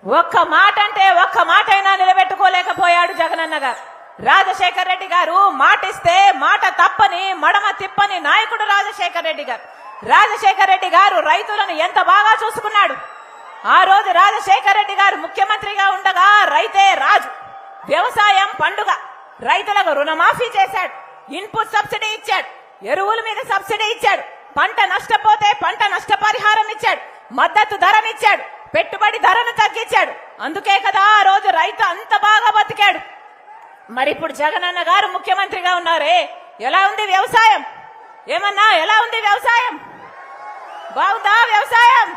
ఒక్క మాట అంటే ఒక్క మాటైనా నిలబెట్టుకోలేకపోయాడు జగనన్న గారు. రాజశేఖర రెడ్డి గారు మాటిస్తే మాట తప్పని మడమ తిప్పని నాయకుడు రాజశేఖర రెడ్డి గారు. రాజశేఖర రెడ్డి గారు రైతులను ఎంత బాగా చూసుకున్నాడు. ఆ రోజు రాజశేఖర రెడ్డి గారు ముఖ్యమంత్రిగా ఉండగా రైతే రాజు, వ్యవసాయం పండుగ, రైతులకు రుణమాఫీ చేశాడు, ఇన్పుట్ సబ్సిడీ ఇచ్చాడు, ఎరువుల మీద సబ్సిడీ ఇచ్చాడు, పంట నష్టపోతే పంట నష్టపరిహారం ఇచ్చాడు, మద్దతు ధరనిచ్చాడు, పెట్టుబడి ధరను తగ్గించాడు. అందుకే కదా ఆ రోజు రైతు అంత బాగా బతికాడు. మరి ఇప్పుడు జగనన్న గారు ముఖ్యమంత్రిగా ఉన్నారే, ఎలా ఉంది వ్యవసాయం? ఏమన్నా ఎలా ఉంది వ్యవసాయం? బాగుందా వ్యవసాయం?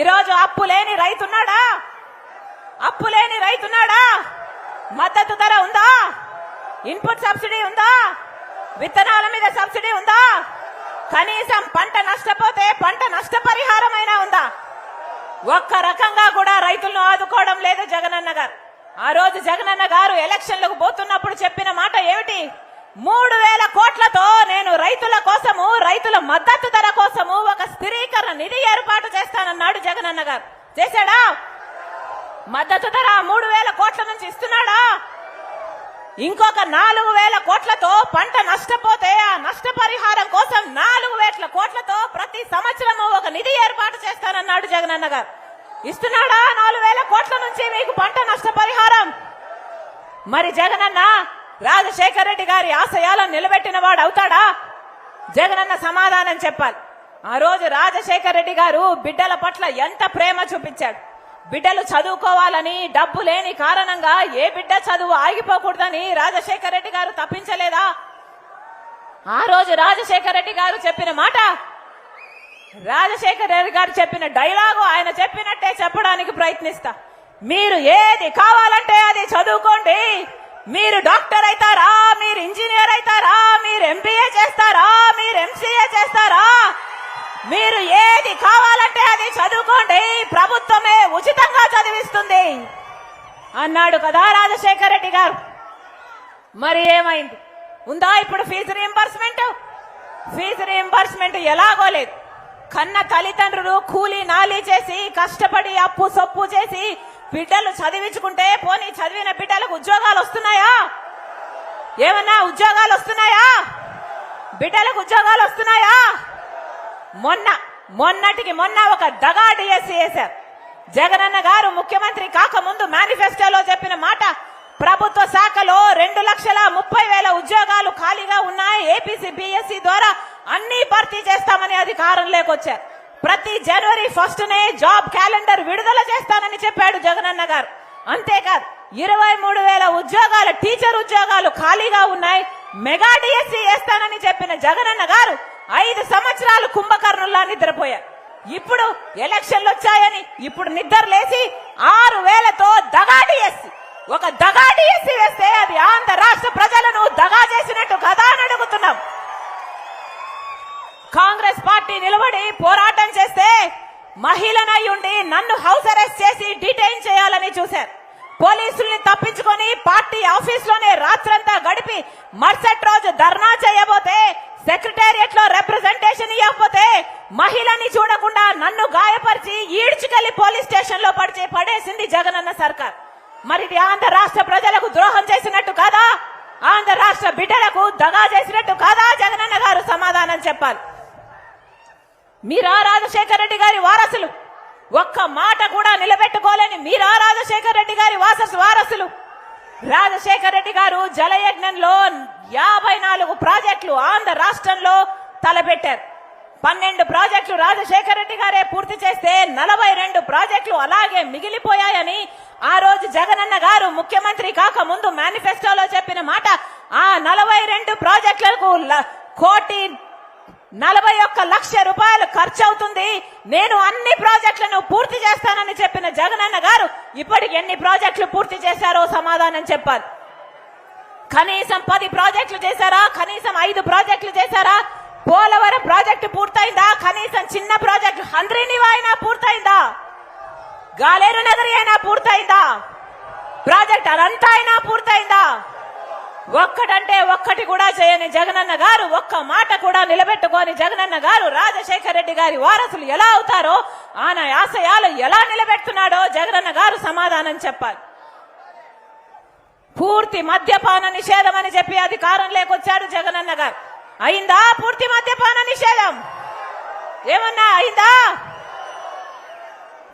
ఈరోజు అప్పు లేని రైతున్నాడా? అప్పు లేని రైతున్నాడా? మద్దతు ధర ఉందా? ఇన్పుట్ సబ్సిడీ ఉందా? విత్తనాల మీద సబ్సిడీ ఉందా? కనీసం పంట నష్టపోతే పంట నష్టపరిహారమైనా ఉందా? ఒక్క రకంగా కూడా రైతులను ఆదుకోవడం లేదు జగనన్న గారు. ఆ రోజు జగనన్న గారు ఎలక్షన్లకు పోతున్నప్పుడు చెప్పిన మాట ఏమిటి? 3,000 కోట్లతో నేను రైతుల కోసము, రైతుల మద్దతు ధర కోసము ఒక స్థిరీకరణ నిధి ఏర్పాటు చేస్తానన్నాడు జగనన్న గారు. చేశాడా? మద్దతు ధర 3,000 కోట్ల నుంచి ఇస్తున్నాడా? ఇంకొక 4,000 కోట్లతో పంట నష్టపోతే ఆ నష్టపరిహారం కోసం 4,000 కోట్లతో ప్రతి సంవత్సరము ఒక నిధి ఏర్పాటు చేస్తానన్నాడు జగనన్న గారు. ఇస్తున్నాడా 4,000 కోట్ల నుంచి మీకు పంట నష్టపరిహారం? మరి జగనన్న రాజశేఖర రెడ్డి గారి ఆశయాలను నిలబెట్టిన వాడు అవుతాడా? జగనన్న సమాధానం చెప్పాలి. ఆ రోజు రాజశేఖర రెడ్డి గారు బిడ్డల పట్ల ఎంత ప్రేమ చూపించాడు. బిడ్డలు చదువుకోవాలని, డబ్బు లేని కారణంగా ఏ బిడ్డ చదువు ఆగిపోకూడదని రాజశేఖర రెడ్డి గారు తప్పించలేదా? ఆ రోజు రాజశేఖర రెడ్డి గారు చెప్పిన మాట, రాజశేఖర రెడ్డి గారు చెప్పిన డైలాగు ఆయన చెప్పినట్టే చెప్పడానికి ప్రయత్నిస్తా. మీరు ఏది కావాలంటే అది చదువుకోండి. మీరు డాక్టర్ అవుతారా, మీరు ఇంజనీర్ అవుతారా, మీరు ఎంబీఏ చేస్తారా, మీరు ఎంసీఏ చేస్తారా, మీరు ఏది కావాలంటే అది చదువుకోండి, ప్రభుత్వమే ఉచితంగా చదివిస్తుంది అన్నాడు కదా రాజశేఖర రెడ్డి గారు. మరి ఏమైంది? ఉందా ఇప్పుడు ఫీజు రీయింబర్స్మెంట్? ఫీజు రీయింబర్స్మెంట్ ఎలాగో లేదు. కన్న తల్లిదండ్రులు కూలీ నాలీ చేసి కష్టపడి అప్పు సొప్పు చేసి బిడ్డలు చదివించుకుంటే పోనీ చదివిన బిడ్డలకు ఉద్యోగాలు వస్తున్నాయా? ఏమన్నా ఉద్యోగాలు వస్తున్నాయా? బిడ్డలకు ఉద్యోగాలు వస్తున్నాయా? మొన్నటికి మొన్న ఒక దగా డిఎస్సీ వేశారు. జగనన్న గారు ముఖ్యమంత్రి కాకముందు మేనిఫెస్టోలో చెప్పిన మాట, ప్రభుత్వ శాఖలో 2,30,000 ఉద్యోగాలు ఖాళీగా ఉన్నాయి, ఏపీసీ బిఎస్సీ ద్వారా అన్ని భర్తీ చేస్తామని అధికారంలోకి వచ్చారు. ప్రతి జనవరి 1నే జాబ్ క్యాలెండర్ విడుదల చేస్తానని చెప్పాడు జగనన్న గారు. అంతేకాదు 23,000 ఉద్యోగాలు, టీచర్ ఉద్యోగాలు ఖాళీగా ఉన్నాయి, మెగా డిఎస్సీ వేస్తానని చెప్పిన జగనన్న గారు 5 సంవత్సరాలు కుంభకర్ణుల్లా నిద్రపోయారు. ఇప్పుడు ఎలక్షన్లు వచ్చాయని ఇప్పుడు నిద్ర లేచి 6,000తో దగా డిఎస్సీ, ఒక దగా డిఎస్సీ వేస్తే అది ఆంధ్ర రాష్ట్ర ప్రజలను దగా చేసినట్టు కదా అని అడుగుతున్నాం. కాంగ్రెస్ పార్టీ నిలబడి పోరాటం చేస్తే మహిళనై ఉండి నన్ను హౌస్ అరెస్ట్ చేసి డిటైన్ చేయాలని చూశారు. పోలీసుల్ని తప్పించుకొని పార్టీ ఆఫీసులోనే రాత్రంతా గడిపి మరుసటి రోజు ధర్నా చేయబోతే, సెక్రటేరియట్ లో రిప్రజెంటేషన్ ఇవ్వకపోతే మహిళని చూడకుండా నన్ను గాయపరిచి ఈడ్చుకెళ్లి పోలీస్ స్టేషన్ లో పడేసింది జగనన్న సర్కార్. మరి ఇది ఆంధ్ర రాష్ట్ర ప్రజలకు ద్రోహం చేసినట్టు కాదా? ఆంధ్ర రాష్ట్ర బిడ్డలకు దగా చేసినట్టు కాదా? జగనన్న గారు సమాధానం చెప్పాలి. మీరా రాజశేఖర రెడ్డి గారి వారసులు, ఒక్క మాట కూడా నిలబెట్టుకోలేని మీరా రాజశేఖర రెడ్డి గారి వారసులు. రాజశేఖర రెడ్డి గారు జలయజ్ఞంలో 54 ప్రాజెక్టులు ఆంధ్ర రాష్ట్రంలో తలపెట్టారు. 12 ప్రాజెక్టులు రాజశేఖర రెడ్డి గారే పూర్తి చేస్తే 42 ప్రాజెక్టులు అలాగే మిగిలిపోయాయని ఆ రోజు జగనన్న గారు ముఖ్యమంత్రి కాక ముందు మేనిఫెస్టోలో చెప్పిన మాట, ఆ 42 ప్రాజెక్టులకు 1,41,00,000 రూపాయలు ఖర్చు అవుతుంది, నేను అన్ని ప్రాజెక్టులను పూర్తి చేస్తానని చెప్పిన జగనన్న గారు ఇప్పటికి ఎన్ని ప్రాజెక్టులు పూర్తి చేశారో సమాధానం చెప్పాలి. కనీసం 10 ప్రాజెక్టులు చేశారా? కనీసం 5 ప్రాజెక్టులు చేశారా? పోలవరం ప్రాజెక్టు పూర్తయిందా? కనీసం చిన్న ప్రాజెక్టు హంద్రీనివా అయినా పూర్తయిందా? గాలేరు నగరి అయినా పూర్తయిందా? ప్రాజెక్ట్ అదంతా అయినా పూర్తయిందా? ఒక్కటంటే ఒక్కటి కూడా చేయని జగనన్న గారు, ఒక్క మాట కూడా నిలబెట్టుకోని జగనన్న గారు రాజశేఖర రెడ్డి గారి వారసులు ఎలా అవుతారో, ఆయన ఆశయాలు ఎలా నిలబెడుతున్నాడో జగనన్న గారు సమాధానం చెప్పాలి. పూర్తి మద్యపాన నిషేధం అని చెప్పి అధికారంలోకి వచ్చాడు జగనన్న గారు. అయిందా పూర్తి మద్యపాన నిషేధం? ఏమన్నా అయిందా?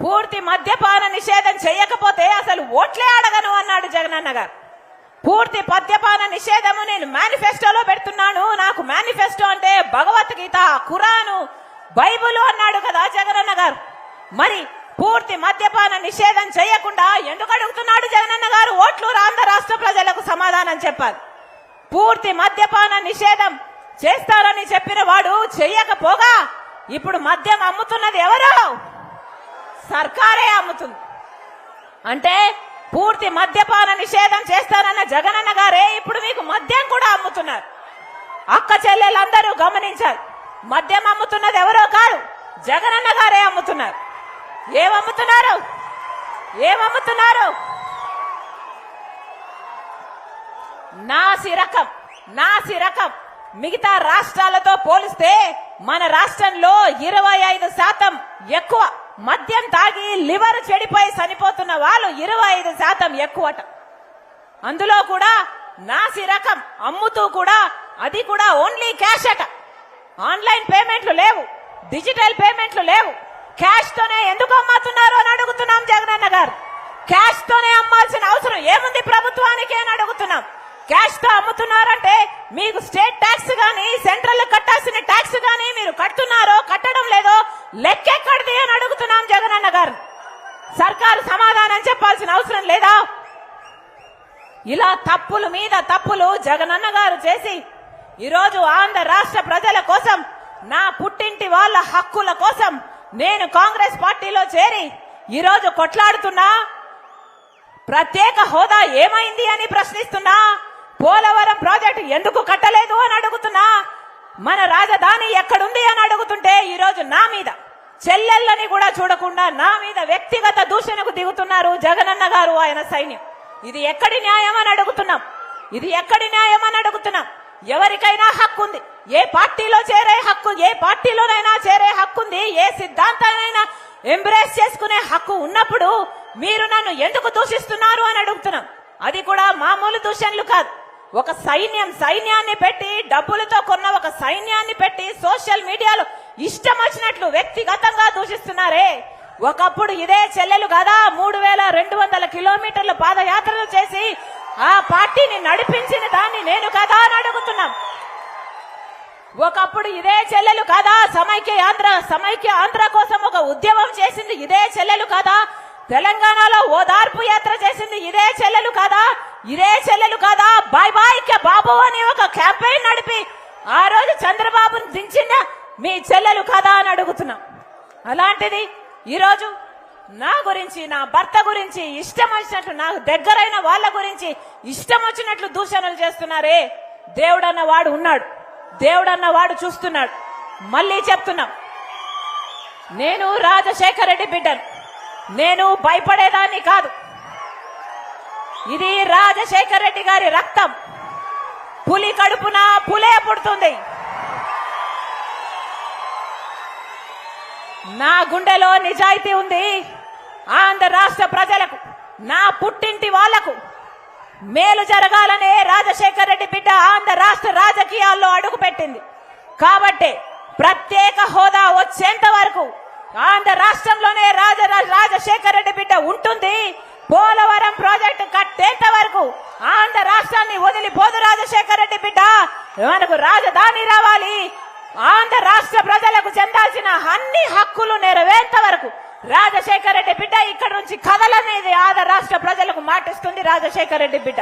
పూర్తి మద్యపాన నిషేధం చేయకపోతే అసలు ఓట్లే అడగను అన్నాడు జగనన్న గారు. పూర్తి మద్యపాన నిషేధము నేను మేనిఫెస్టోలో పెడుతున్నాను, నాకు మేనిఫెస్టో అంటే భగవద్గీత, ఖురాను, బైబుల్ అన్నాడు కదా జగనన్న గారు. మరి పూర్తి మద్యపాన నిషేధం చేయకుండా ఎందుకు అడుగుతున్నాడు జగనన్న గారు ఓట్లు? ఆంధ్ర రాష్ట్ర ప్రజలకు సమాధానం చెప్పాలి. పూర్తి మద్యపాన నిషేధం చేస్తారని చెప్పిన వాడు చెయ్యకపోగా ఇప్పుడు మద్యం అమ్ముతున్నది ఎవరు? సర్కారే అమ్ముతుంది. అంటే పూర్తి మద్యపాన నిషేధం చేస్తారన్న జగనన్న గారే ఇప్పుడు మీకు మద్యం కూడా అమ్ముతున్నారు. అక్క చెల్లెలందరూ గమనించాలి. మద్యం అమ్ముతున్నది ఎవరో కాదు, జగనన్న గారే అమ్ముతున్నారు. ఏమమ్ముతున్నారు? ఏమమ్ముతున్నారు? నాసి రకం. మిగతా రాష్ట్రాలతో పోలిస్తే మన రాష్ట్రంలో 25% ఎక్కువ మద్యం తాగి లివర్ చెడిపోయి చనిపోతున్న వాళ్ళు 25% ఎక్కువట. అందులో కూడా నాసి రకం అమ్ముతూ కూడా అది కూడా ఓన్లీ క్యాష్ అట. ఆన్లైన్ పేమెంట్లు లేవు, డిజిటల్ పేమెంట్లు లేవు. క్యాష్ తోనే ఎందుకు అమ్ముతున్నారు అని అడుగుతున్నాం జగనన్న గారు. క్యాష్ తోనే అమ్మాల్సిన అవసరం ఏముంది ప్రభుత్వానికి అని అడుగుతున్నాం. క్యాష్ తో అమ్ముతున్నారంటే మీకు స్టేట్ ట్యాక్స్ గానీ సెంట్రల్ కట్టాల్సిన ట్యాక్స్ గానీ మీరు కడుతున్నారో కట్టడం లేదో లెక్కెక్కడిది అని అడుగుతున్నాం జగనన్న గారు. సర్కారు సమాధానం చెప్పాల్సిన అవసరం లేదా? ఇలా తప్పుల మీద తప్పులు జగనన్న గారు చేసి ఈరోజు ఆంధ్ర రాష్ట్ర ప్రజల కోసం, నా పుట్టింటి వాళ్ళ హక్కుల కోసం నేను కాంగ్రెస్ పార్టీలో చేరి ఈరోజు కొట్లాడుతున్నా. ప్రత్యేక హోదా ఏమైంది అని ప్రశ్నిస్తున్నా. పోలవరం ప్రాజెక్టు ఎందుకు కట్టలేదు అని అడుగుతున్నా. మన రాజధాని ఎక్కడుంది అని అడుగుతుంటే ఈరోజు నా మీద చెల్లెళ్ళని కూడా చూడకుండా నా మీద వ్యక్తిగత దూషణకు దిగుతున్నారు జగనన్న గారు, ఆయన సైన్యం. ఇది ఎక్కడి న్యాయం అని అడుగుతున్నాం. ఇది ఎక్కడి న్యాయం అని అడుగుతున్నాం. ఎవరికైనా హక్కు ఉంది, ఏ పార్టీలో చేరే హక్కు, ఏ పార్టీలోనైనా చేరే హక్కు ఉంది, ఏ సిద్ధాంతానైనా ఎంబ్రేస్ చేసుకునే హక్కు ఉన్నప్పుడు మీరు నన్ను ఎందుకు దూషిస్తున్నారు అని అడుగుతున్నాం. అది కూడా మామూలు దూషణలు కాదు. ఒక సైన్యాన్ని పెట్టి, డబ్బులతో కొన్న ఒక సైన్యాన్ని పెట్టి సోషల్ మీడియాలో ఇష్టం వచ్చినట్లు వ్యక్తిగతంగా దూషిస్తున్నారే. ఒకప్పుడు ఇదే చెల్లెలు కదా 3200 కిలోమీటర్లు పాదయాత్రలు చేసి ఆ పార్టీని నడిపించిన దాన్ని నేను కదా అని అడుగుతున్నాం. ఒకప్పుడు ఇదే చెల్లెలు కదా సమైక్య ఆంధ్ర కోసం ఒక ఉద్యమం చేసింది ఇదే చెల్లెలు కదా, తెలంగాణలో ఓదార్పు యాత్ర చేసింది ఇదే చెల్లెలు కదా, ఇదే చెల్లెలు కదా బాయ్ బాయ్ కే బాబు అని ఒక క్యాంపెయిన్ నడిపి ఆ రోజు చంద్రబాబును దించిన మీ చెల్లెలు కదా అని అడుగుతున్నాం. అలాంటిది ఈరోజు నా గురించి, నా భర్త గురించి ఇష్టం వచ్చినట్లు, నాకు దగ్గరైన వాళ్ళ గురించి ఇష్టం వచ్చినట్లు దూషణలు చేస్తున్నారే. దేవుడన్న వాడు ఉన్నాడు, దేవుడన్న వాడు చూస్తున్నాడు. మళ్ళీ చెప్తున్నాం, నేను రాజశేఖర రెడ్డి బిడ్డను, నేను భయపడేదాన్ని కాదు. ఇది రాజశేఖర రెడ్డి గారి రక్తం. పులి కడుపున పులే పుడుతుంది. నా గుండెలో నిజాయితీ ఉంది. ఆంధ్ర రాష్ట్ర ప్రజలకు, నా పుట్టింటి వాళ్లకు మేలు జరగాలనే రాజశేఖర రెడ్డి బిడ్డ ఆంధ్ర రాష్ట్ర రాజకీయాల్లో అడుగుపెట్టింది. కాబట్టి ప్రత్యేక హోదా వచ్చేంత వరకు ఆంధ్ర రాష్ట్రంలోనే రాజశేఖర రెడ్డి బిడ్డ ఉంటుంది. పోలవరం ప్రాజెక్టు కట్టేంత వరకు ఆంధ్ర రాష్ట్రాన్ని వదిలిపోదు రాజశేఖర రెడ్డి బిడ్డ. మనకు రాజధాని రావాలి. ఆంధ్ర రాష్ట్ర ప్రజలకు చెందాల్సిన అన్ని హక్కులు నెరవేర్త వరకు రాజశేఖర రెడ్డి బిడ్డ ఇక్కడ నుంచి కదలనేది ఆంధ్ర రాష్ట్ర ప్రజలకు మాటిస్తుంది రాజశేఖర రెడ్డి బిడ్డ.